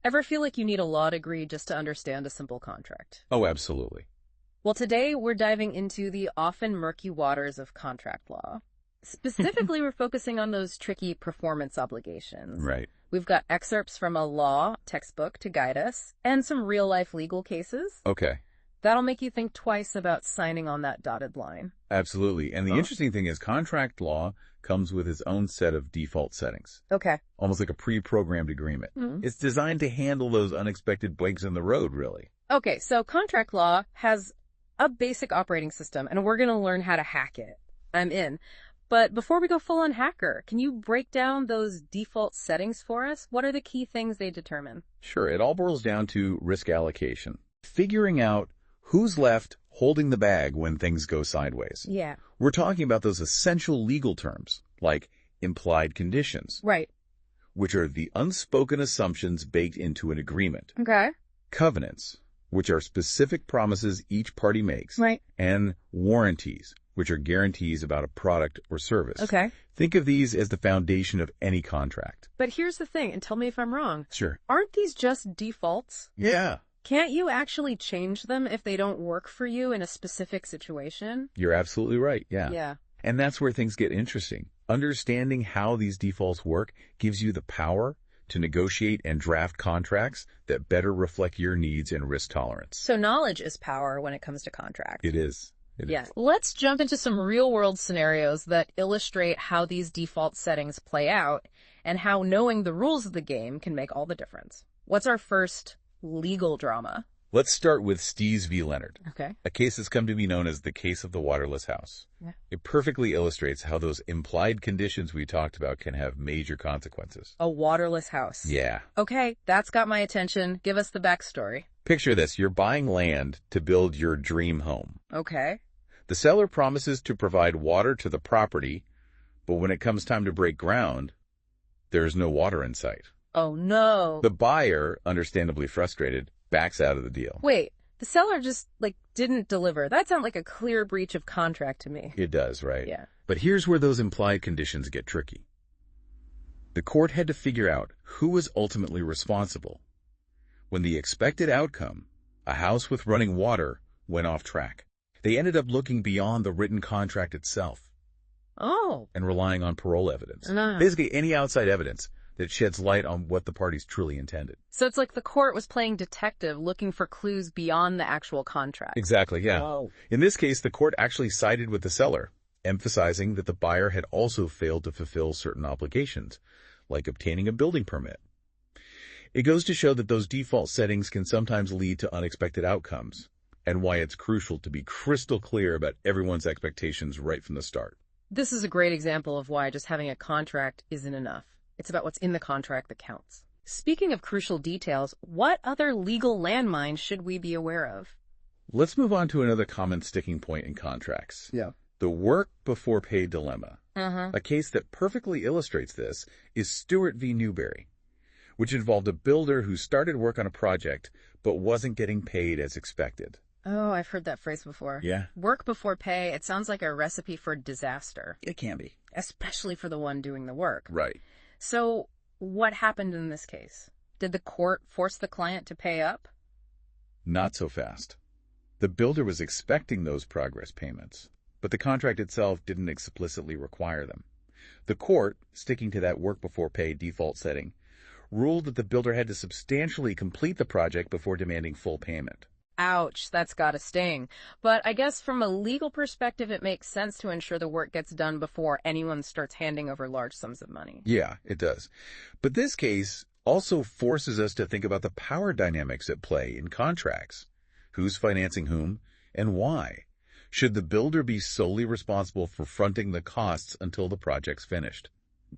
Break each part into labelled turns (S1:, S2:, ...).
S1: Ever feel like you need a law degree just to understand a simple contract?
S2: Oh, absolutely.
S1: Well, today we're diving into the often murky waters of contract law. Specifically, we're focusing on those tricky performance obligations.
S2: Right.
S1: We've got excerpts from a law textbook to guide us, and some real-life legal cases.
S2: Okay.
S1: That'll make you think twice about signing on that dotted line.
S2: Absolutely. And the interesting thing is contract law comes with its own set of default settings,
S1: Okay.
S2: almost like a pre-programmed agreement.
S1: Mhm.
S2: It's designed to handle those unexpected breaks in the road, really.
S1: Okay, so contract law has a basic operating system, and we're going to learn how to hack it. I'm in. But before we go full-on hacker, can you break down those default settings for us? What are the key things they determine?
S2: Sure, it all boils down to risk allocation. Figuring out who's left holding the bag when things go sideways.
S1: Yeah.
S2: We're talking about those essential legal terms, like implied conditions,
S1: Right.
S2: which are the unspoken assumptions baked into an agreement.
S1: Okay.
S2: Covenants, which are specific promises each party makes.
S1: Right.
S2: And warranties, which are guarantees about a product or service.
S1: Okay.
S2: Think of these as the foundation of any contract.
S1: But here's the thing, and tell me if I'm wrong.
S2: Sure.
S1: Aren't these just defaults?
S2: Yeah.
S1: Can't you actually change them if they don't work for you in a specific situation?
S2: You're absolutely right. Yeah.
S1: Yeah.
S2: And that's where things get interesting. Understanding how these defaults work gives you the power to negotiate and draft contracts that better reflect your needs and risk tolerance.
S1: So knowledge is power when it comes to contracts.
S2: It is.
S1: Yeah. Let's jump into some real-world scenarios that illustrate how these default settings play out and how knowing the rules of the game can make all the difference. What's our first legal drama?
S2: Let's start with Stees v. Leonard,
S1: Okay.
S2: a case that's come to be known as the case of the waterless house.
S1: Yeah.
S2: It perfectly illustrates how those implied conditions we talked about can have major consequences.
S1: A waterless house.
S2: Yeah.
S1: Okay, that's got my attention. Give us the backstory.
S2: Picture this. You're buying land to build your dream home.
S1: Okay.
S2: The seller promises to provide water to the property, but when it comes time to break ground, there's no water in sight.
S1: Oh, no.
S2: The buyer, understandably frustrated, backs out of the deal.
S1: Wait, the seller just, didn't deliver. That sounds like a clear breach of contract to me.
S2: It does, right?
S1: Yeah.
S2: But here's where those implied conditions get tricky. The court had to figure out who was ultimately responsible when the expected outcome, a house with running water, went off track. They ended up looking beyond the written contract itself
S1: Oh.
S2: and relying on parole evidence.
S1: No.
S2: Basically, any outside evidence that sheds light on what the parties truly intended.
S1: So it's like the court was playing detective looking for clues beyond the actual contract.
S2: Exactly, yeah.
S1: Whoa.
S2: In this case, the court actually sided with the seller, emphasizing that the buyer had also failed to fulfill certain obligations, like obtaining a building permit. It goes to show that those default settings can sometimes lead to unexpected outcomes, and why it's crucial to be crystal clear about everyone's expectations right from the start.
S1: This is a great example of why just having a contract isn't enough. It's about what's in the contract that counts. Speaking of crucial details, what other legal landmines should we be aware of?
S2: Let's move on to another common sticking point in contracts.
S1: Yeah.
S2: The work before pay dilemma.
S1: Uh-huh.
S2: A case that perfectly illustrates this is Stewart v. Newberry, which involved a builder who started work on a project but wasn't getting paid as expected.
S1: Oh, I've heard that phrase before.
S2: Yeah.
S1: Work before pay, it sounds like a recipe for disaster,
S2: It can be.
S1: especially for the one doing the work.
S2: Right.
S1: So what happened in this case? Did the court force the client to pay up?
S2: Not so fast. The builder was expecting those progress payments, but the contract itself didn't explicitly require them. The court, sticking to that work before pay default setting, ruled that the builder had to substantially complete the project before demanding full payment.
S1: Ouch, that's gotta sting. But I guess from a legal perspective, it makes sense to ensure the work gets done before anyone starts handing over large sums of money.
S2: Yeah, it does. But this case also forces us to think about the power dynamics at play in contracts. Who's financing whom and why? Should the builder be solely responsible for fronting the costs until the project's finished?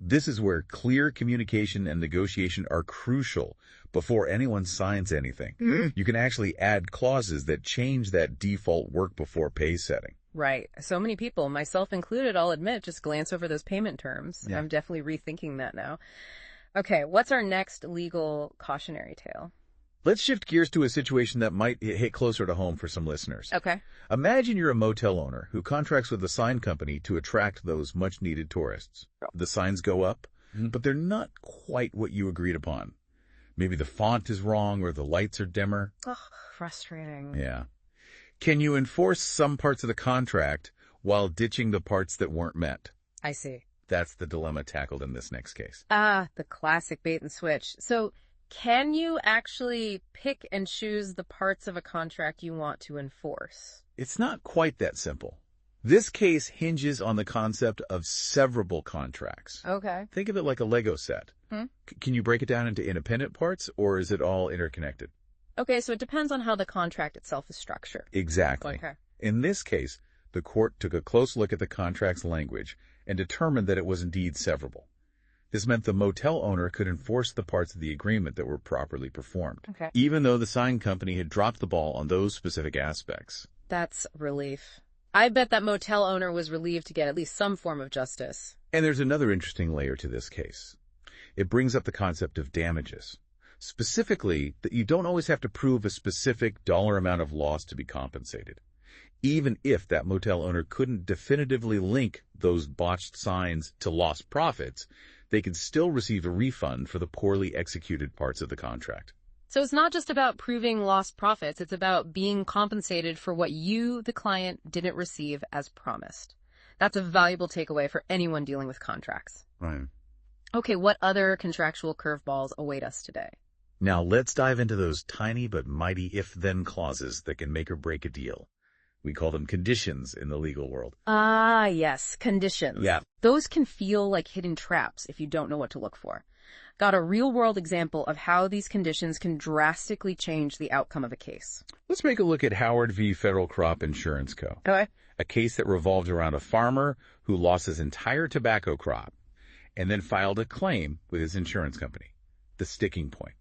S2: This is where clear communication and negotiation are crucial before anyone signs anything. You can actually add clauses that change that default work before pay setting.
S1: Right. So many people, myself included, I'll admit, just glance over those payment terms.
S2: Yeah.
S1: I'm definitely rethinking that now. Okay, what's our next legal cautionary tale?
S2: Let's shift gears to a situation that might hit closer to home for some listeners.
S1: Okay.
S2: Imagine you're a motel owner who contracts with a sign company to attract those much-needed tourists. The signs go up, but they're not quite what you agreed upon. Maybe the font is wrong or the lights are dimmer.
S1: Ugh, frustrating.
S2: Yeah. Can you enforce some parts of the contract while ditching the parts that weren't met?
S1: I see.
S2: That's the dilemma tackled in this next case.
S1: Ah, the classic bait and switch. So, can you actually pick and choose the parts of a contract you want to enforce?
S2: It's not quite that simple. This case hinges on the concept of severable contracts.
S1: Okay.
S2: Think of it like a Lego set. Can you break it down into independent parts, or is it all interconnected?
S1: Okay, so it depends on how the contract itself is structured.
S2: Exactly.
S1: Okay.
S2: In this case, the court took a close look at the contract's language and determined that it was indeed severable. This meant the motel owner could enforce the parts of the agreement that were properly performed,
S1: Okay.
S2: even though the sign company had dropped the ball on those specific aspects.
S1: That's relief. I bet that motel owner was relieved to get at least some form of justice.
S2: And there's another interesting layer to this case. It brings up the concept of damages. Specifically, that you don't always have to prove a specific dollar amount of loss to be compensated. Even if that motel owner couldn't definitively link those botched signs to lost profits, they could still receive a refund for the poorly executed parts of the contract.
S1: So it's not just about proving lost profits, it's about being compensated for what you, the client, didn't receive as promised. That's a valuable takeaway for anyone dealing with contracts.
S2: Right.
S1: Okay, what other contractual curveballs await us today?
S2: Now let's dive into those tiny but mighty if-then clauses that can make or break a deal. We call them conditions in the legal world.
S1: Ah, yes, conditions.
S2: Yeah.
S1: Those can feel like hidden traps if you don't know what to look for. Got a real-world example of how these conditions can drastically change the outcome of a case.
S2: Let's make a look at Howard v. Federal Crop Insurance Co.,
S1: Okay.
S2: a case that revolved around a farmer who lost his entire tobacco crop and then filed a claim with his insurance company. The sticking point: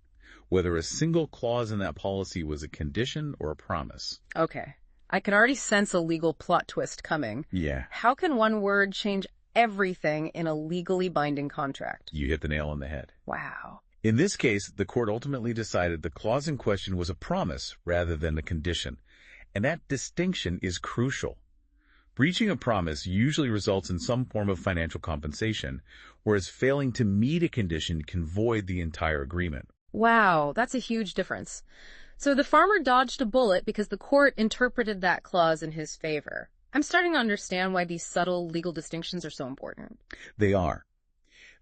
S2: whether a single clause in that policy was a condition or a promise.
S1: Okay. I can already sense a legal plot twist coming.
S2: Yeah.
S1: How can one word change everything in a legally binding contract?
S2: You hit the nail on the head.
S1: Wow.
S2: In this case, the court ultimately decided the clause in question was a promise rather than a condition, and that distinction is crucial. Breaching a promise usually results in some form of financial compensation, whereas failing to meet a condition can void the entire agreement.
S1: Wow, that's a huge difference. So the farmer dodged a bullet because the court interpreted that clause in his favor. I'm starting to understand why these subtle legal distinctions are so important.
S2: They are.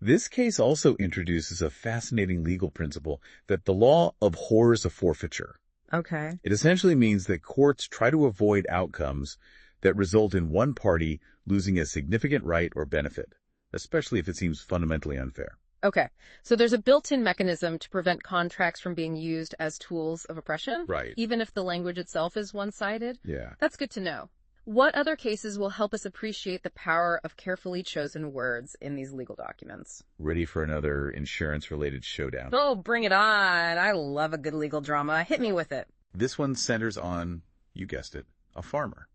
S2: This case also introduces a fascinating legal principle that the law abhors a forfeiture.
S1: Okay.
S2: It essentially means that courts try to avoid outcomes that result in one party losing a significant right or benefit, especially if it seems fundamentally unfair.
S1: Okay, so there's a built-in mechanism to prevent contracts from being used as tools of oppression,
S2: Right.
S1: even if the language itself is one-sided.
S2: Yeah.
S1: That's good to know. What other cases will help us appreciate the power of carefully chosen words in these legal documents?
S2: Ready for another insurance-related showdown?
S1: Oh, bring it on. I love a good legal drama. Hit me with it.
S2: This one centers on, you guessed it, a farmer.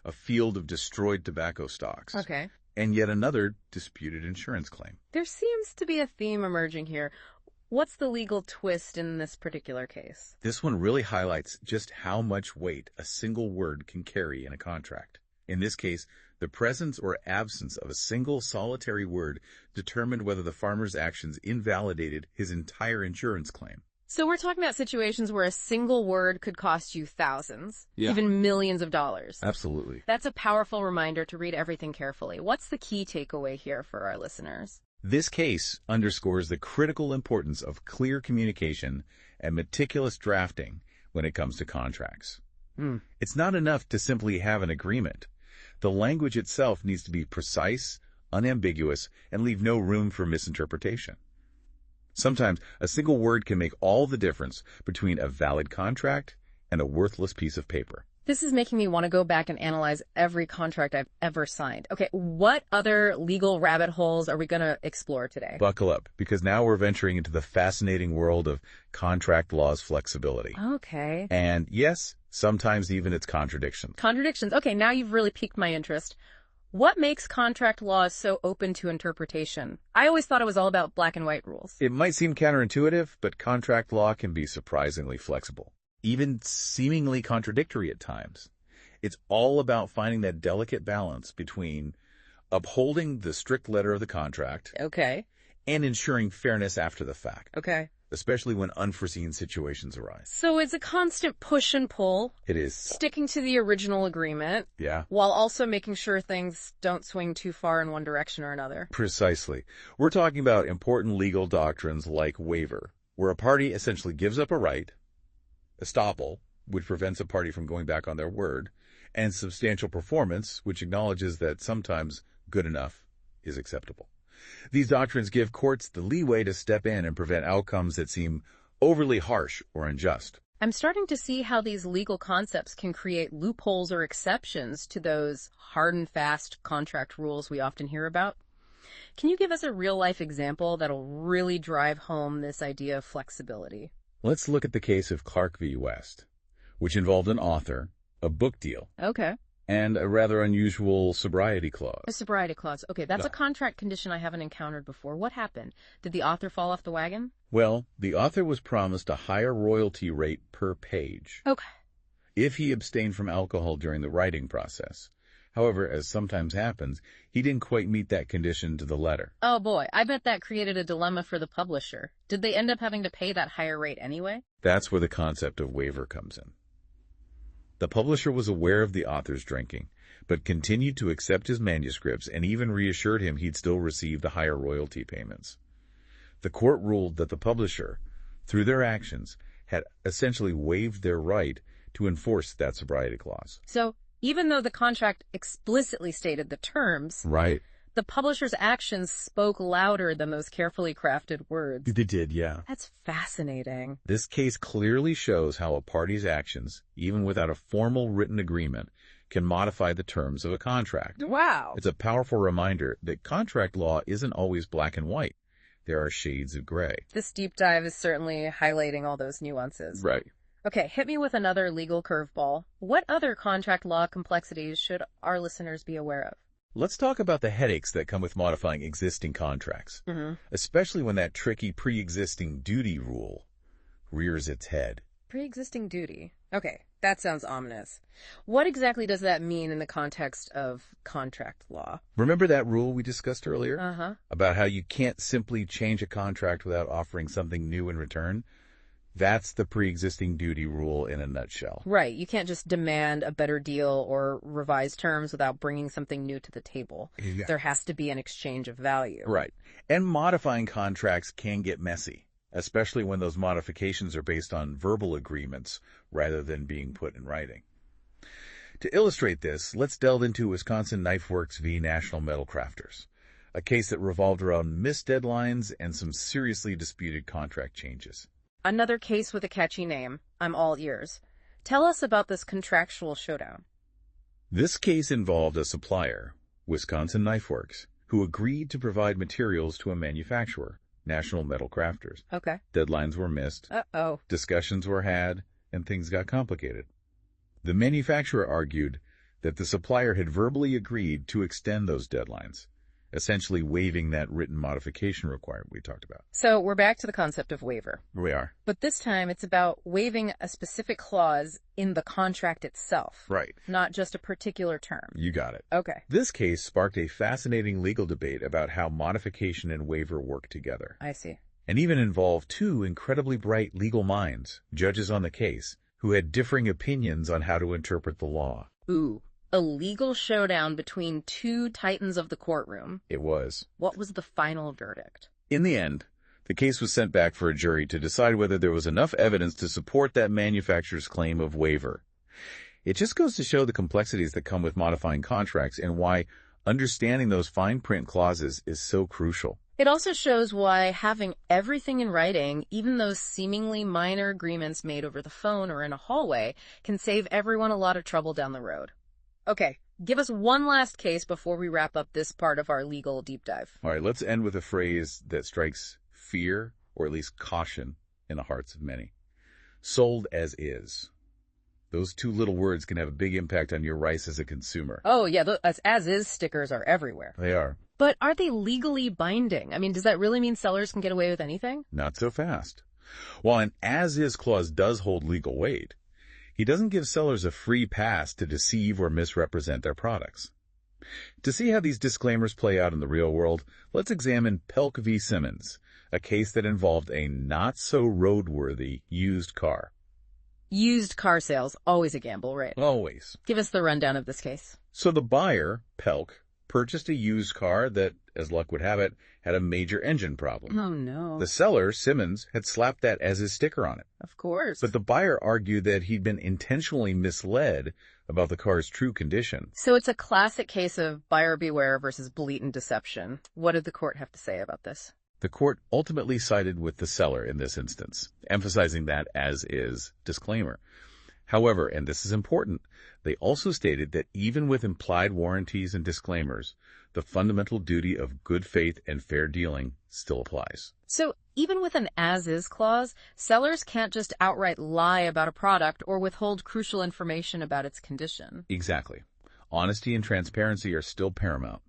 S2: A field of destroyed tobacco stalks.
S1: Okay.
S2: And yet another disputed insurance claim.
S1: There seems to be a theme emerging here. What's the legal twist in this particular case?
S2: This one really highlights just how much weight a single word can carry in a contract. In this case, the presence or absence of a single solitary word determined whether the farmer's actions invalidated his entire insurance claim.
S1: So we're talking about situations where a single word could cost you thousands, even millions of dollars.
S2: Absolutely.
S1: That's a powerful reminder to read everything carefully. What's the key takeaway here for our listeners?
S2: This case underscores the critical importance of clear communication and meticulous drafting when it comes to contracts. It's not enough to simply have an agreement. The language itself needs to be precise, unambiguous, and leave no room for misinterpretation. Sometimes a single word can make all the difference between a valid contract and a worthless piece of paper.
S1: This is making me want to go back and analyze every contract I've ever signed. Okay, what other legal rabbit holes are we going to explore today?
S2: Buckle up, because now we're venturing into the fascinating world of contract law's flexibility.
S1: Okay.
S2: And yes, sometimes even its contradictions.
S1: Contradictions. Okay, now you've really piqued my interest. What makes contract laws so open to interpretation? I always thought it was all about black and white rules.
S2: It might seem counterintuitive, but contract law can be surprisingly flexible, even seemingly contradictory at times. It's all about finding that delicate balance between upholding the strict letter of the contract
S1: Okay.
S2: and ensuring fairness after the fact.
S1: Okay.
S2: especially when unforeseen situations arise.
S1: So it's a constant push and pull,
S2: It is.
S1: sticking to the original agreement,
S2: Yeah.
S1: while also making sure things don't swing too far in one direction or another.
S2: Precisely. We're talking about important legal doctrines like waiver, where a party essentially gives up a right, estoppel, which prevents a party from going back on their word, and substantial performance, which acknowledges that sometimes good enough is acceptable. These doctrines give courts the leeway to step in and prevent outcomes that seem overly harsh or unjust.
S1: I'm starting to see how these legal concepts can create loopholes or exceptions to those hard and fast contract rules we often hear about. Can you give us a real-life example that'll really drive home this idea of flexibility?
S2: Let's look at the case of Clark v. West, which involved an author, a book deal,
S1: Okay.
S2: and a rather unusual sobriety clause.
S1: A sobriety clause. Okay, that's a contract condition I haven't encountered before. What happened? Did the author fall off the wagon?
S2: Well, the author was promised a higher royalty rate per page
S1: Okay.
S2: if he abstained from alcohol during the writing process. However, as sometimes happens, he didn't quite meet that condition to the letter.
S1: Oh boy, I bet that created a dilemma for the publisher. Did they end up having to pay that higher rate anyway?
S2: That's where the concept of waiver comes in. The publisher was aware of the author's drinking, but continued to accept his manuscripts and even reassured him he'd still receive the higher royalty payments. The court ruled that the publisher, through their actions, had essentially waived their right to enforce that sobriety clause.
S1: So, even though the contract explicitly stated the terms,
S2: Right.
S1: the publisher's actions spoke louder than those carefully crafted words.
S2: They did, yeah.
S1: That's fascinating.
S2: This case clearly shows how a party's actions, even without a formal written agreement, can modify the terms of a contract.
S1: Wow.
S2: It's a powerful reminder that contract law isn't always black and white. There are shades of gray.
S1: This deep dive is certainly highlighting all those nuances.
S2: Right.
S1: Okay, hit me with another legal curveball. What other contract law complexities should our listeners be aware of?
S2: Let's talk about the headaches that come with modifying existing contracts, especially when that tricky pre-existing duty rule rears its head.
S1: Pre-existing duty. Okay, that sounds ominous. What exactly does that mean in the context of contract law?
S2: Remember that rule we discussed earlier?
S1: Uh-huh.
S2: About how you can't simply change a contract without offering something new in return? That's the pre-existing duty rule in a nutshell.
S1: Right, you can't just demand a better deal or revise terms without bringing something new to the table.
S2: Yeah.
S1: There has to be an exchange of value.
S2: Right. And modifying contracts can get messy, especially when those modifications are based on verbal agreements rather than being put in writing. To illustrate this, let's delve into Wisconsin Knife Works v. National Metal Crafters, a case that revolved around missed deadlines and some seriously disputed contract changes.
S1: Another case with a catchy name. I'm all ears. Tell us about this contractual showdown.
S2: This case involved a supplier, Wisconsin Knife Works, who agreed to provide materials to a manufacturer, National Metal Crafters.
S1: Okay.
S2: Deadlines were missed,
S1: Uh-oh.
S2: discussions were had, and things got complicated. The manufacturer argued that the supplier had verbally agreed to extend those deadlines, essentially waiving that written modification requirement we talked about.
S1: So we're back to the concept of waiver.
S2: Here we are.
S1: But this time it's about waiving a specific clause in the contract itself.
S2: Right.
S1: Not just a particular term.
S2: You got it.
S1: Okay.
S2: This case sparked a fascinating legal debate about how modification and waiver work together,
S1: I see.
S2: and even involved two incredibly bright legal minds, judges on the case, who had differing opinions on how to interpret the law.
S1: Ooh. A legal showdown between two titans of the courtroom.
S2: It was.
S1: What was the final verdict?
S2: In the end, the case was sent back for a jury to decide whether there was enough evidence to support that manufacturer's claim of waiver. It just goes to show the complexities that come with modifying contracts and why understanding those fine print clauses is so crucial.
S1: It also shows why having everything in writing, even those seemingly minor agreements made over the phone or in a hallway, can save everyone a lot of trouble down the road. Okay, give us one last case before we wrap up this part of our legal deep dive.
S2: All right, let's end with a phrase that strikes fear, or at least caution, in the hearts of many. Sold as is. Those two little words can have a big impact on your rights as a consumer.
S1: Oh, yeah, as-is stickers are everywhere.
S2: They are.
S1: But are they legally binding? I mean, does that really mean sellers can get away with anything?
S2: Not so fast. While an as-is clause does hold legal weight, he doesn't give sellers a free pass to deceive or misrepresent their products. To see how these disclaimers play out in the real world, let's examine Pelk v. Simmons, a case that involved a not-so-roadworthy used car.
S1: Used car sales, always a gamble, right?
S2: Always.
S1: Give us the rundown of this case.
S2: So the buyer, Pelk, purchased a used car that, as luck would have it, had a major engine problem.
S1: Oh, no.
S2: The seller, Simmons, had slapped that as his sticker on it.
S1: Of course.
S2: But the buyer argued that he'd been intentionally misled about the car's true condition.
S1: So it's a classic case of buyer beware versus blatant deception. What did the court have to say about this?
S2: The court ultimately sided with the seller in this instance, emphasizing that as-is disclaimer. However, and this is important, they also stated that even with implied warranties and disclaimers, the fundamental duty of good faith and fair dealing still applies.
S1: So even with an as-is clause, sellers can't just outright lie about a product or withhold crucial information about its condition.
S2: Exactly. Honesty and transparency are still paramount.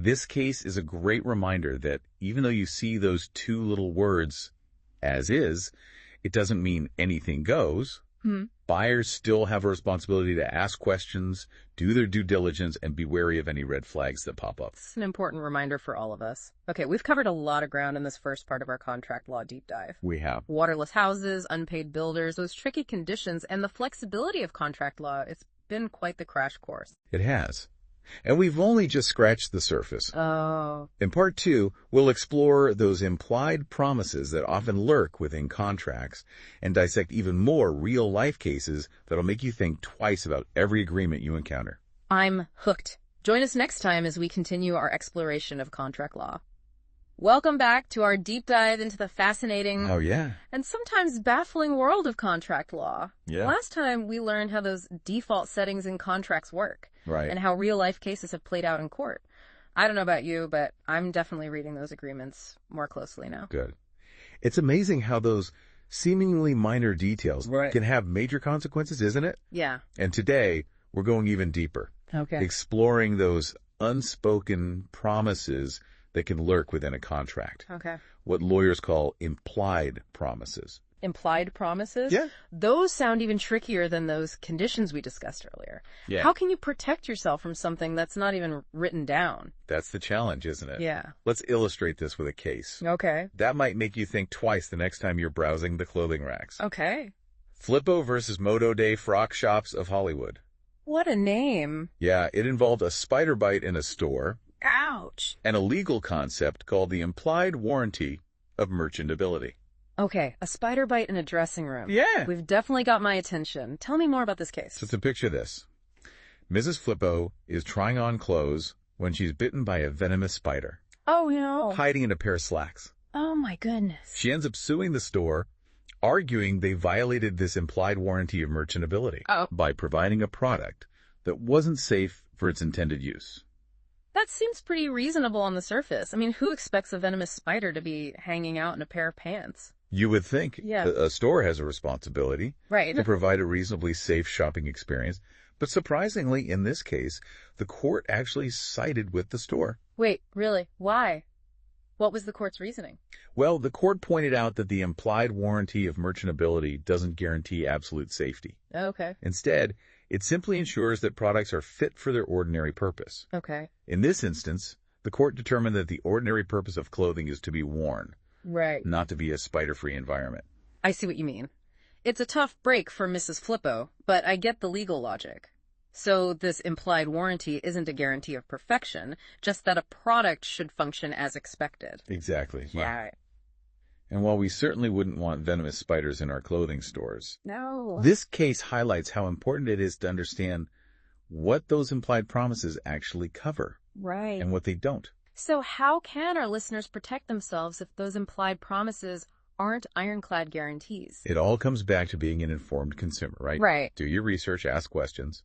S2: This case is a great reminder that even though you see those two little words, as is, it doesn't mean anything goes. Buyers still have a responsibility to ask questions, do their due diligence, and be wary of any red flags that pop up.
S1: It's an important reminder for all of us. Okay, we've covered a lot of ground in this first part of our contract law deep dive.
S2: We have.
S1: Waterless houses, unpaid builders, those tricky conditions, and the flexibility of contract law. It's been quite the crash course.
S2: It has. And we've only just scratched the surface.
S1: Oh.
S2: In part 2, we'll explore those implied promises that often lurk within contracts and dissect even more real-life cases that'll make you think twice about every agreement you encounter.
S1: I'm hooked. Join us next time as we continue our exploration of contract law. Welcome back to our deep dive into the fascinating and sometimes baffling world of contract law. Last time, we learned how those default settings in contracts work.
S2: Right.
S1: And how real-life cases have played out in court. I don't know about you, but I'm definitely reading those agreements more closely now.
S2: Good. It's amazing how those seemingly minor details can have major consequences, isn't it?
S1: Yeah.
S2: And today, we're going even deeper.
S1: Okay.
S2: Exploring those unspoken promises that can lurk within a contract.
S1: Okay.
S2: What lawyers call implied promises.
S1: Implied promises?
S2: Yeah.
S1: Those sound even trickier than those conditions we discussed earlier.
S2: Yeah.
S1: How can you protect yourself from something that's not even written down?
S2: That's the challenge, isn't it?
S1: Yeah.
S2: Let's illustrate this with a case.
S1: Okay.
S2: That might make you think twice the next time you're browsing the clothing racks.
S1: Okay.
S2: Flippo versus Modo Day Frock Shops of Hollywood.
S1: What a name.
S2: Yeah, it involved a spider bite in a store.
S1: Ouch.
S2: And a legal concept called the implied warranty of merchantability.
S1: Okay, a spider bite in a dressing room.
S2: Yeah.
S1: We've definitely got my attention. Tell me more about this case.
S2: So picture this. Mrs. Flippo is trying on clothes when she's bitten by a venomous spider.
S1: Oh, no.
S2: Hiding in a pair of slacks.
S1: Oh, my goodness.
S2: She ends up suing the store, arguing they violated this implied warranty of merchantability by providing a product that wasn't safe for its intended use.
S1: That seems pretty reasonable on the surface. I mean, who expects a venomous spider to be hanging out in a pair of pants?
S2: You would think a store has a responsibility to provide a reasonably safe shopping experience. But surprisingly, in this case, the court actually sided with the store.
S1: Wait, really? Why? What was the court's reasoning?
S2: Well, the court pointed out that the implied warranty of merchantability doesn't guarantee absolute safety.
S1: Okay.
S2: Instead, it simply ensures that products are fit for their ordinary purpose.
S1: Okay.
S2: In this instance, the court determined that the ordinary purpose of clothing is to be worn.
S1: Right.
S2: Not to be a spider-free environment.
S1: I see what you mean. It's a tough break for Mrs. Flippo, but I get the legal logic. So this implied warranty isn't a guarantee of perfection, just that a product should function as expected.
S2: Exactly.
S1: Yeah.
S2: And while we certainly wouldn't want venomous spiders in our clothing stores,
S1: no,
S2: this case highlights how important it is to understand what those implied promises actually cover.
S1: Right.
S2: And what they don't.
S1: So how can our listeners protect themselves if those implied promises aren't ironclad guarantees?
S2: It all comes back to being an informed consumer, right?
S1: Right.
S2: Do your research, ask questions.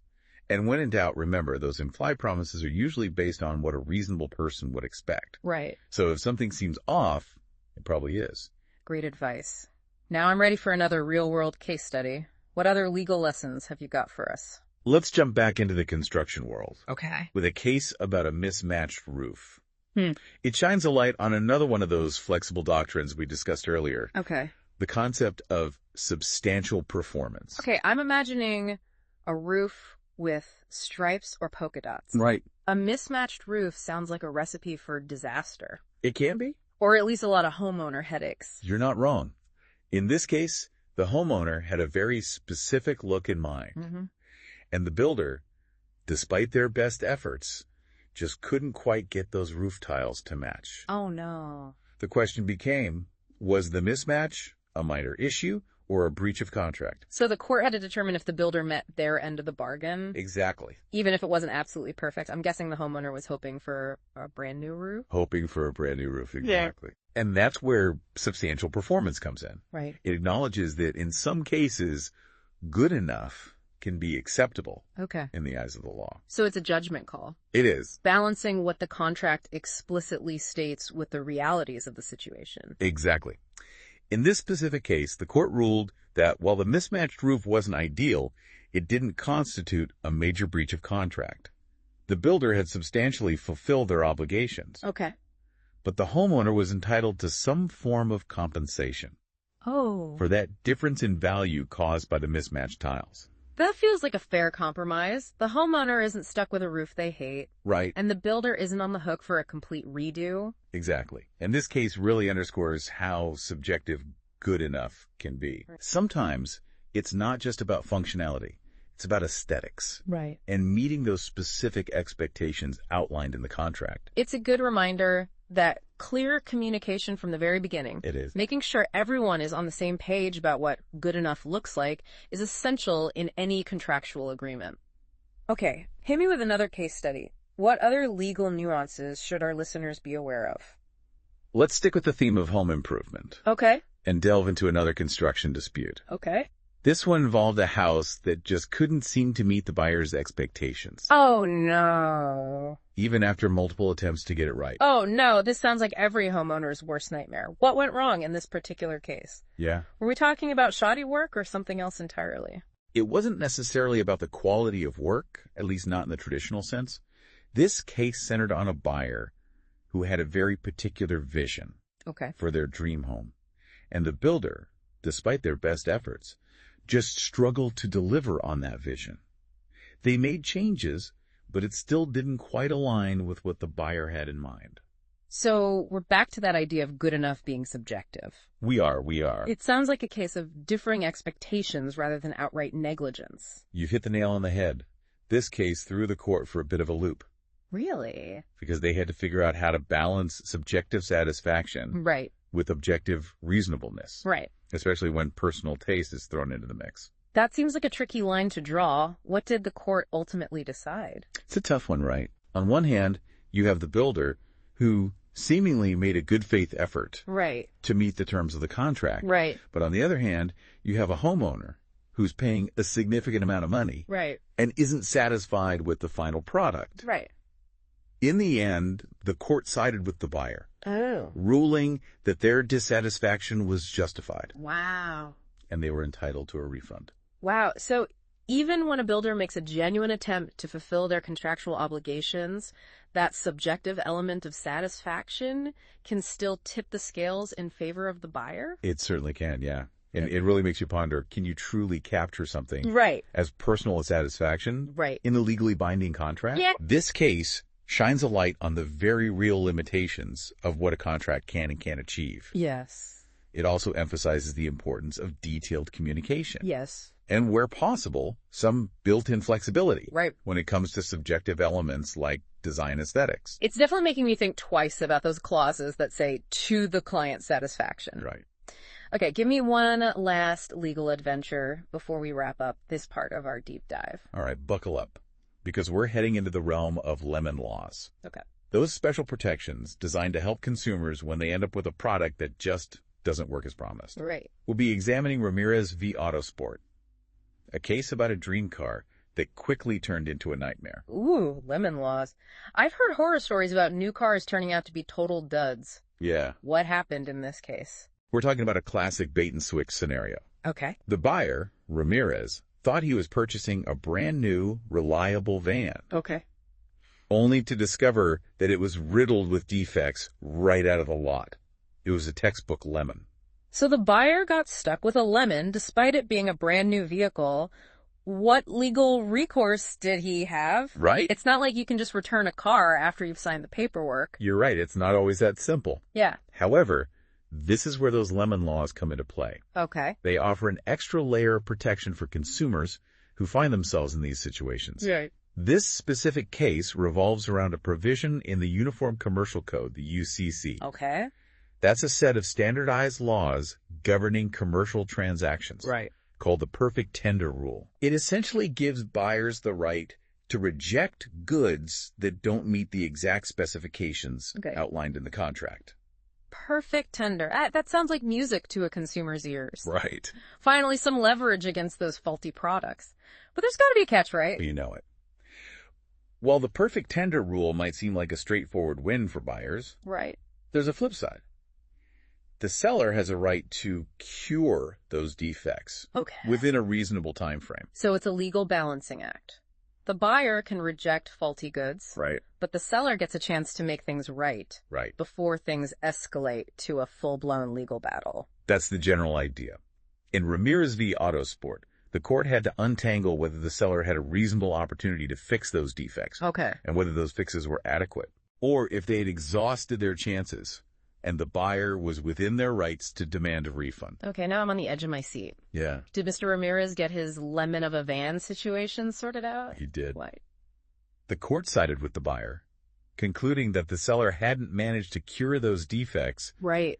S2: And when in doubt, remember, those implied promises are usually based on what a reasonable person would expect.
S1: Right.
S2: So if something seems off, it probably is.
S1: Great advice. Now I'm ready for another real-world case study. What other legal lessons have you got for us?
S2: Let's jump back into the construction world.
S1: Okay.
S2: With a case about a mismatched roof. It shines a light on another one of those flexible doctrines we discussed earlier.
S1: Okay.
S2: The concept of substantial performance.
S1: Okay, I'm imagining a roof with stripes or polka dots.
S2: Right.
S1: A mismatched roof sounds like a recipe for disaster.
S2: It can be.
S1: Or at least a lot of homeowner headaches.
S2: You're not wrong. In this case, the homeowner had a very specific look in mind. And the builder, despite their best efforts, just couldn't quite get those roof tiles to match.
S1: Oh, no.
S2: The question became, was the mismatch a minor issue or a breach of contract?
S1: So the court had to determine if the builder met their end of the bargain.
S2: Exactly.
S1: Even if it wasn't absolutely perfect. I'm guessing the homeowner was hoping for a brand new roof.
S2: Hoping for a brand new roof, exactly. Yeah. And that's where substantial performance comes in.
S1: Right.
S2: It acknowledges that in some cases, good enough can be acceptable in the eyes of the law.
S1: So it's a judgment call.
S2: It is.
S1: Balancing what the contract explicitly states with the realities of the situation.
S2: Exactly. In this specific case, the court ruled that while the mismatched roof wasn't ideal, it didn't constitute a major breach of contract. The builder had substantially fulfilled their obligations.
S1: Okay.
S2: But the homeowner was entitled to some form of compensation.
S1: Oh.
S2: For that difference in value caused by the mismatched tiles.
S1: That feels like a fair compromise. The homeowner isn't stuck with a roof they hate.
S2: Right.
S1: And the builder isn't on the hook for a complete redo.
S2: Exactly. And this case really underscores how subjective good enough can be. Right. Sometimes it's not just about functionality. It's about aesthetics.
S1: Right.
S2: And meeting those specific expectations outlined in the contract.
S1: It's a good reminder that clear communication from the very beginning,
S2: it is,
S1: making sure everyone is on the same page about what good enough looks like, is essential in any contractual agreement. Okay, hit me with another case study. What other legal nuances should our listeners be aware of?
S2: Let's stick with the theme of home improvement.
S1: Okay.
S2: And delve into another construction dispute.
S1: Okay.
S2: This one involved a house that just couldn't seem to meet the buyer's expectations.
S1: Oh, no.
S2: Even after multiple attempts to get it right.
S1: Oh, no. This sounds like every homeowner's worst nightmare. What went wrong in this particular case?
S2: Yeah.
S1: Were we talking about shoddy work or something else entirely?
S2: It wasn't necessarily about the quality of work, at least not in the traditional sense. This case centered on a buyer who had a very particular vision for their dream home. And the builder, despite their best efforts, just struggled to deliver on that vision. They made changes, but it still didn't quite align with what the buyer had in mind.
S1: So we're back to that idea of good enough being subjective.
S2: We are.
S1: It sounds like a case of differing expectations rather than outright negligence.
S2: You've hit the nail on the head. This case threw the court for a bit of a loop.
S1: Really?
S2: Because they had to figure out how to balance subjective satisfaction with objective reasonableness.
S1: Right.
S2: Especially when personal taste is thrown into the mix.
S1: That seems like a tricky line to draw. What did the court ultimately decide?
S2: It's a tough one, right? On one hand, you have the builder who seemingly made a good faith effort to meet the terms of the contract.
S1: Right.
S2: But on the other hand, you have a homeowner who's paying a significant amount of money and isn't satisfied with the final product.
S1: Right.
S2: In the end, the court sided with the buyer, ruling that their dissatisfaction was justified.
S1: Wow.
S2: And they were entitled to a refund.
S1: Wow. So even when a builder makes a genuine attempt to fulfill their contractual obligations, that subjective element of satisfaction can still tip the scales in favor of the buyer?
S2: It certainly can, yeah. And it really makes you ponder, can you truly capture something as personal as satisfaction in a legally binding contract?
S1: Yeah.
S2: This case shines a light on the very real limitations of what a contract can and can't achieve.
S1: Yes.
S2: It also emphasizes the importance of detailed communication.
S1: Yes.
S2: And where possible, some built-in flexibility.
S1: Right.
S2: When it comes to subjective elements like design aesthetics.
S1: It's definitely making me think twice about those clauses that say to the client's satisfaction.
S2: Right.
S1: Okay, give me one last legal adventure before we wrap up this part of our deep dive.
S2: All right, buckle up, because we're heading into the realm of lemon laws.
S1: Okay.
S2: Those special protections designed to help consumers when they end up with a product that just doesn't work as promised.
S1: Right.
S2: We'll be examining Ramirez v. Autosport, a case about a dream car that quickly turned into a nightmare.
S1: Ooh, lemon laws. I've heard horror stories about new cars turning out to be total duds.
S2: Yeah.
S1: What happened in this case?
S2: We're talking about a classic bait-and-switch scenario.
S1: Okay.
S2: The buyer, Ramirez, thought he was purchasing a brand new, reliable van.
S1: Okay.
S2: Only to discover that it was riddled with defects right out of the lot. It was a textbook lemon.
S1: So the buyer got stuck with a lemon despite it being a brand new vehicle. what legal recourse did he have?
S2: Right?
S1: It's not like you can just return a car after you've signed the paperwork.
S2: You're right. It's not always that simple.
S1: Yeah.
S2: However, this is where those lemon laws come into play.
S1: Okay.
S2: They offer an extra layer of protection for consumers who find themselves in these situations.
S1: Right.
S2: This specific case revolves around a provision in the Uniform Commercial Code, the UCC.
S1: Okay.
S2: That's a set of standardized laws governing commercial transactions.
S1: Right.
S2: Called the perfect tender rule. It essentially gives buyers the right to reject goods that don't meet the exact specifications outlined in the contract.
S1: Perfect tender. That sounds like music to a consumer's ears.
S2: Right.
S1: Finally, some leverage against those faulty products. But there's got to be a catch, right?
S2: You know it. While the perfect tender rule might seem like a straightforward win for buyers,
S1: right,
S2: there's a flip side. The seller has a right to cure those defects within a reasonable time frame.
S1: So it's a legal balancing act. The buyer can reject faulty goods,
S2: right,
S1: but the seller gets a chance to make things right, before things escalate to a full-blown legal battle.
S2: That's the general idea. In Ramirez v. Autosport, the court had to untangle whether the seller had a reasonable opportunity to fix those defects, and whether those fixes were adequate, or if they had exhausted their chances and the buyer was within their rights to demand a refund.
S1: Okay, now I'm on the edge of my seat.
S2: Yeah.
S1: Did Mr. Ramirez get his lemon of a van situation sorted out?
S2: He did.
S1: What?
S2: The court sided with the buyer, concluding that the seller hadn't managed to cure those defects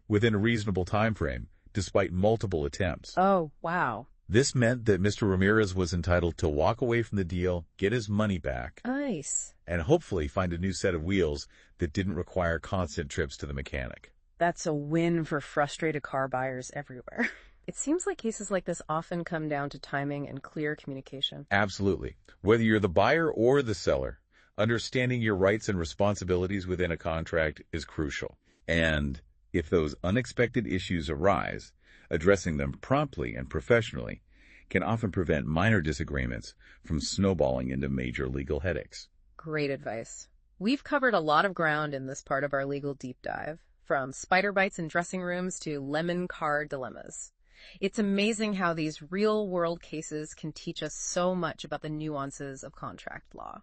S2: within a reasonable time frame, despite multiple attempts.
S1: Oh, wow.
S2: This meant that Mr. Ramirez was entitled to walk away from the deal, get his money back,
S1: nice,
S2: and hopefully find a new set of wheels that didn't require constant trips to the mechanic.
S1: That's a win for frustrated car buyers everywhere. It seems like cases like this often come down to timing and clear communication.
S2: Absolutely. Whether you're the buyer or the seller, understanding your rights and responsibilities within a contract is crucial. And if those unexpected issues arise, addressing them promptly and professionally can often prevent minor disagreements from snowballing into major legal headaches.
S1: Great advice. We've covered a lot of ground in this part of our legal deep dive, from spider bites in dressing rooms to lemon car dilemmas. It's amazing how these real-world cases can teach us so much about the nuances of contract law.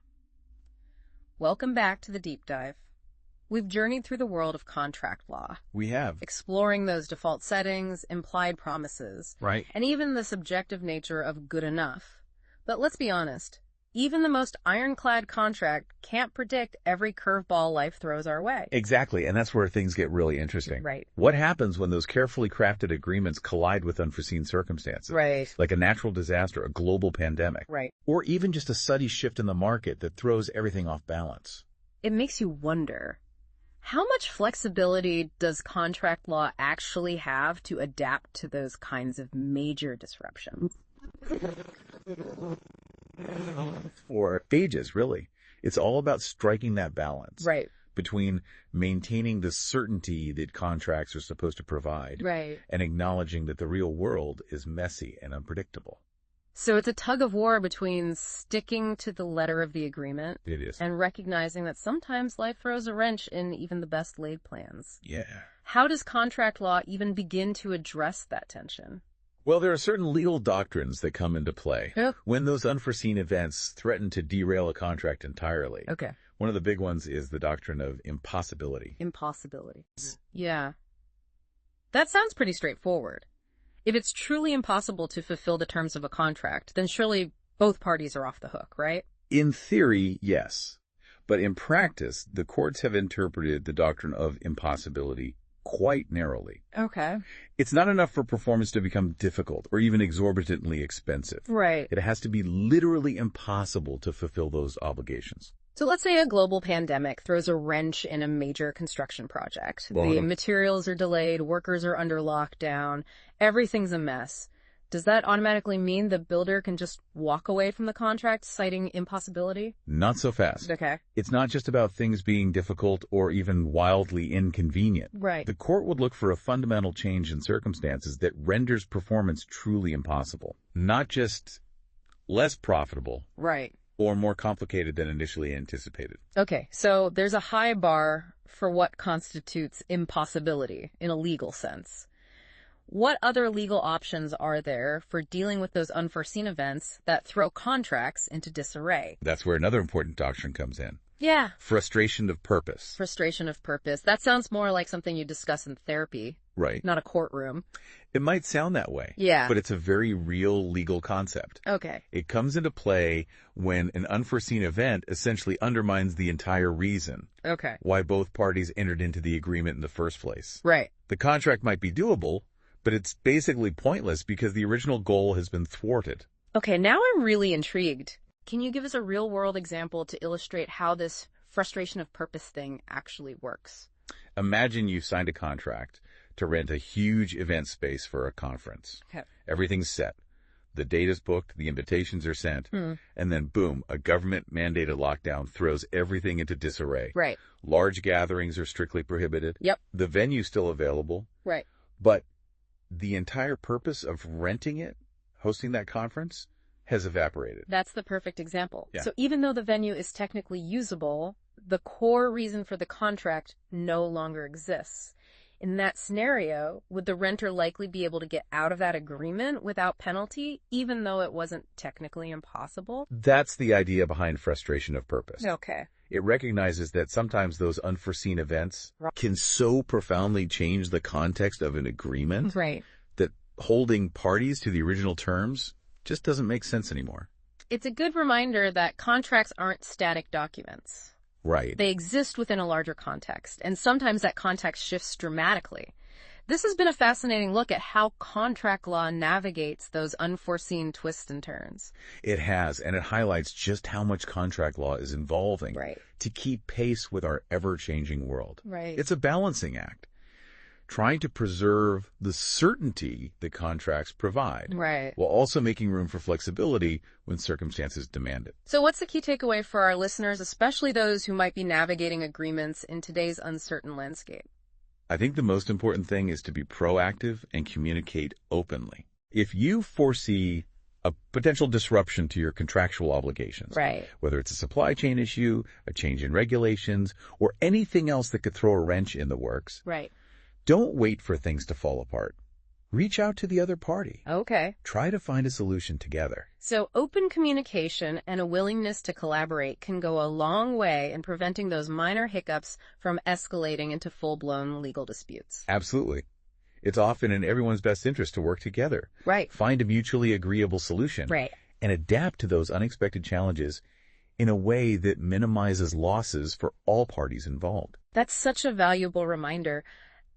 S1: Welcome back to the deep dive. We've journeyed through the world of contract law.
S2: We have.
S1: Exploring those default settings, implied promises, and even the subjective nature of good enough. But let's be honest, even the most ironclad contract can't predict every curveball life throws our way.
S2: Exactly, and that's where things get really interesting.
S1: Right.
S2: What happens when those carefully crafted agreements collide with unforeseen circumstances?
S1: Right.
S2: Like a natural disaster, a global pandemic.
S1: Right.
S2: Or even just a sudden shift in the market that throws everything off balance.
S1: It makes you wonder, how much flexibility does contract law actually have to adapt to those kinds of major disruptions?
S2: For ages, really. It's all about striking that balance.
S1: Right.
S2: Between maintaining the certainty that contracts are supposed to provide.
S1: Right.
S2: And acknowledging that the real world is messy and unpredictable.
S1: So it's a tug of war between sticking to the letter of the agreement.
S2: It is.
S1: And recognizing that sometimes life throws a wrench in even the best laid plans.
S2: Yeah.
S1: How does contract law even begin to address that tension?
S2: Well, there are certain legal doctrines that come into play when those unforeseen events threaten to derail a contract entirely.
S1: Okay.
S2: One of the big ones is the doctrine of impossibility.
S1: Impossibility. Yeah. That sounds pretty straightforward. If it's truly impossible to fulfill the terms of a contract, then surely both parties are off the hook, right?
S2: In theory, yes. But in practice, the courts have interpreted the doctrine of impossibility quite narrowly.
S1: Okay.
S2: It's not enough for performance to become difficult or even exorbitantly expensive.
S1: Right.
S2: It has to be literally impossible to fulfill those obligations.
S1: So let's say a global pandemic throws a wrench in a major construction project. The materials are delayed, workers are under lockdown, everything's a mess. Does that automatically mean the builder can just walk away from the contract, citing impossibility?
S2: Not so fast.
S1: Okay.
S2: It's not just about things being difficult or even wildly inconvenient.
S1: Right.
S2: The court would look for a fundamental change in circumstances that renders performance truly impossible, not just less profitable.
S1: Right.
S2: Or more complicated than initially anticipated.
S1: Okay, so there's a high bar for what constitutes impossibility in a legal sense. What other legal options are there for dealing with those unforeseen events that throw contracts into disarray?
S2: That's where another important doctrine comes in.
S1: Yeah.
S2: Frustration of purpose.
S1: Frustration of purpose. That sounds more like something you discuss in therapy,
S2: Right.
S1: not a courtroom.
S2: It might sound that way.
S1: Yeah.
S2: But it's a very real legal concept.
S1: Okay.
S2: It comes into play when an unforeseen event essentially undermines the entire reason
S1: Okay.
S2: why both parties entered into the agreement in the first place.
S1: Right.
S2: The contract might be doable, but it's basically pointless because the original goal has been thwarted.
S1: Okay, now I'm really intrigued. Can you give us a real-world example to illustrate how this frustration of purpose thing actually works?
S2: Imagine you've signed a contract to rent a huge event space for a conference.
S1: Okay.
S2: Everything's set. The date is booked, the invitations are sent, and then boom, a government-mandated lockdown throws everything into disarray.
S1: Right.
S2: Large gatherings are strictly prohibited.
S1: Yep.
S2: The venue's still available.
S1: Right.
S2: But the entire purpose of renting it, hosting that conference, has evaporated.
S1: That's the perfect example.
S2: Yeah.
S1: So even though the venue is technically usable, the core reason for the contract no longer exists. In that scenario, would the renter likely be able to get out of that agreement without penalty, even though it wasn't technically impossible?
S2: That's the idea behind frustration of purpose.
S1: Okay.
S2: It recognizes that sometimes those unforeseen events can so profoundly change the context of an agreement
S1: Right.
S2: that holding parties to the original terms just doesn't make sense anymore.
S1: It's a good reminder that contracts aren't static documents.
S2: Right.
S1: They exist within a larger context, and sometimes that context shifts dramatically. This has been a fascinating look at how contract law navigates those unforeseen twists and turns.
S2: It has, and it highlights just how much contract law is evolving to keep pace with our ever-changing world.
S1: Right.
S2: It's a balancing act, trying to preserve the certainty that contracts provide,
S1: Right.
S2: while also making room for flexibility when circumstances demand it.
S1: So what's the key takeaway for our listeners, especially those who might be navigating agreements in today's uncertain landscape?
S2: I think the most important thing is to be proactive and communicate openly. If you foresee a potential disruption to your contractual obligations,
S1: Right.
S2: whether it's a supply chain issue, a change in regulations, or anything else that could throw a wrench in the works,
S1: Right.
S2: don't wait for things to fall apart. Reach out to the other party.
S1: Okay.
S2: Try to find a solution together.
S1: So open communication and a willingness to collaborate can go a long way in preventing those minor hiccups from escalating into full-blown legal disputes.
S2: Absolutely. It's often in everyone's best interest to work together.
S1: Right.
S2: Find a mutually agreeable solution.
S1: Right.
S2: And adapt to those unexpected challenges in a way that minimizes losses for all parties involved.
S1: That's such a valuable reminder.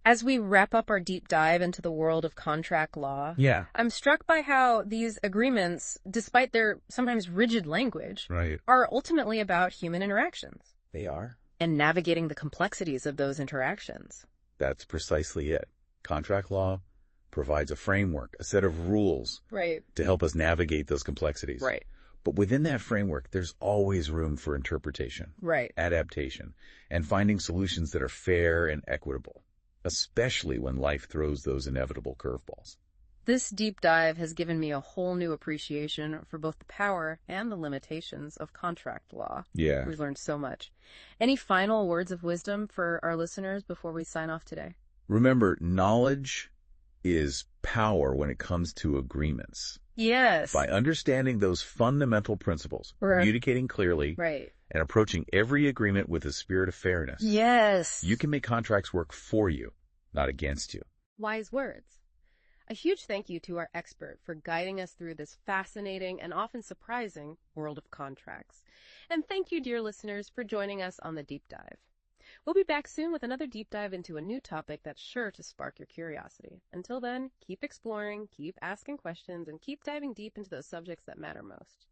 S1: As we wrap up our deep dive into the world of contract law,
S2: Yeah.
S1: I'm struck by how these agreements, despite their sometimes rigid language,
S2: Right.
S1: are ultimately about human interactions
S2: They are.
S1: and navigating the complexities of those interactions.
S2: That's precisely it. Contract law provides a framework, a set of rules
S1: Right.
S2: to help us navigate those complexities.
S1: Right.
S2: But within that framework, there's always room for interpretation,
S1: Right.
S2: adaptation, and finding solutions that are fair and equitable, especially when life throws those inevitable curveballs.
S1: This deep dive has given me a whole new appreciation for both the power and the limitations of contract law.
S2: Yeah.
S1: We've learned so much. Any final words of wisdom for our listeners before we sign off today?
S2: Remember, knowledge is power when it comes to agreements.
S1: Yes.
S2: By understanding those fundamental principles,
S1: Right.
S2: communicating clearly,
S1: Right.
S2: and approaching every agreement with a spirit of fairness,
S1: Yes.
S2: you can make contracts work for you, not against you.
S1: Wise words. A huge thank you to our expert for guiding us through this fascinating and often surprising world of contracts. And thank you, dear listeners, for joining us on the deep dive. We'll be back soon with another deep dive into a new topic that's sure to spark your curiosity. Until then, keep exploring, keep asking questions, and keep diving deep into those subjects that matter most.